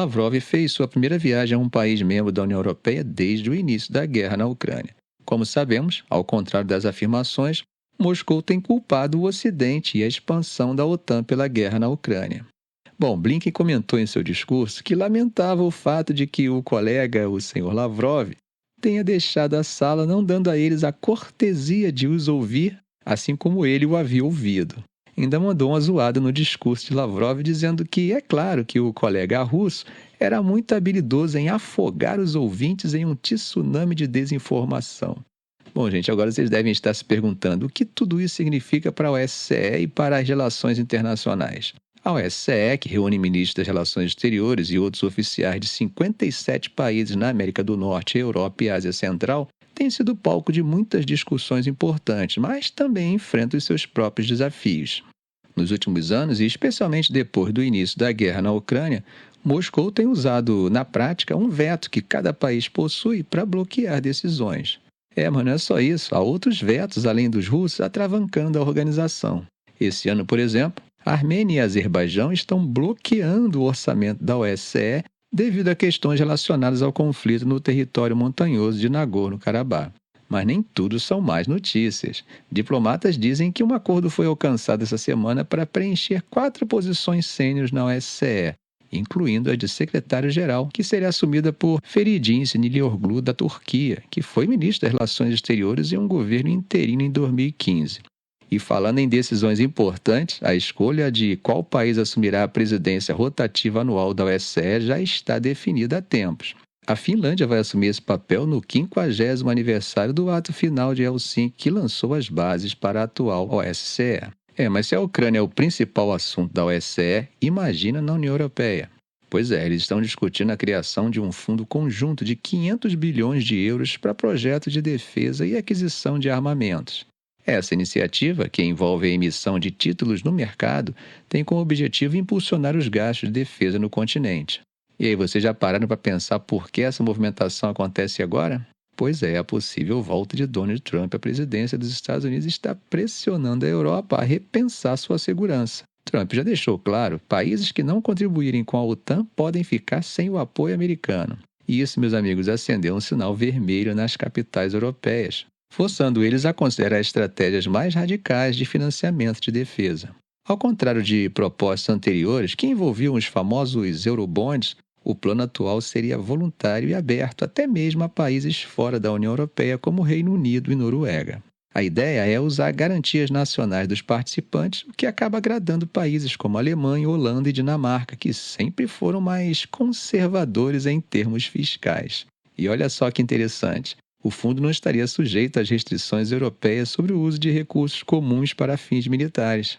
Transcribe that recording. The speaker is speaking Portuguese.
Lavrov fez sua primeira viagem a um país membro da União Europeia desde o início da guerra na Ucrânia. Como sabemos, ao contrário das afirmações, Moscou tem culpado o Ocidente e a expansão da OTAN pela guerra na Ucrânia. Bom, Blinken comentou em seu discurso que lamentava o fato de que o colega, o senhor Lavrov, tenha deixado a sala não dando a eles a cortesia de os ouvir, assim como ele o havia ouvido. Ainda mandou uma zoada no discurso de Lavrov, dizendo que é claro que o colega russo era muito habilidoso em afogar os ouvintes em um tsunami de desinformação. Bom, gente, agora vocês devem estar se perguntando o que tudo isso significa para a OSCE e para as relações internacionais. A OSCE, que reúne ministros das Relações Exteriores e outros oficiais de 57 países na América do Norte, Europa e Ásia Central, tem sido palco de muitas discussões importantes, mas também enfrenta os seus próprios desafios. Nos últimos anos, e especialmente depois do início da guerra na Ucrânia, Moscou tem usado, na prática, um veto que cada país possui para bloquear decisões. Mas não é só isso, há outros vetos, além dos russos, atravancando a organização. Esse ano, por exemplo, a Armênia e a Azerbaijão estão bloqueando o orçamento da OSCE devido a questões relacionadas ao conflito no território montanhoso de Nagorno-Karabakh. Mas nem tudo são más notícias. Diplomatas dizem que um acordo foi alcançado essa semana para preencher 4 posições sêniores na OSCE, incluindo a de secretário-geral, que seria assumida por Feridun Sinirlioglu, da Turquia, que foi ministro das Relações Exteriores em um governo interino em 2015. E falando em decisões importantes, a escolha de qual país assumirá a presidência rotativa anual da OSCE já está definida há tempos. A Finlândia vai assumir esse papel no 50º aniversário do ato final de Helsinki, que lançou as bases para a atual OSCE. Mas se a Ucrânia é o principal assunto da OSCE, imagina na União Europeia. Pois é, eles estão discutindo a criação de um fundo conjunto de 500 bilhões de euros para projetos de defesa e aquisição de armamentos. Essa iniciativa, que envolve a emissão de títulos no mercado, tem como objetivo impulsionar os gastos de defesa no continente. E aí, vocês já pararam para pensar por que essa movimentação acontece agora? Pois é, a possível volta de Donald Trump à presidência dos Estados Unidos está pressionando a Europa a repensar sua segurança. Trump já deixou claro, países que não contribuírem com a OTAN podem ficar sem o apoio americano. E isso, meus amigos, acendeu um sinal vermelho nas capitais europeias, forçando eles a considerar estratégias mais radicais de financiamento de defesa. Ao contrário de propostas anteriores que envolviam os famosos Eurobonds, o plano atual seria voluntário e aberto até mesmo a países fora da União Europeia, como Reino Unido e Noruega. A ideia é usar garantias nacionais dos participantes, o que acaba agradando países como Alemanha, Holanda e Dinamarca, que sempre foram mais conservadores em termos fiscais. E olha só que interessante. O fundo não estaria sujeito às restrições europeias sobre o uso de recursos comuns para fins militares.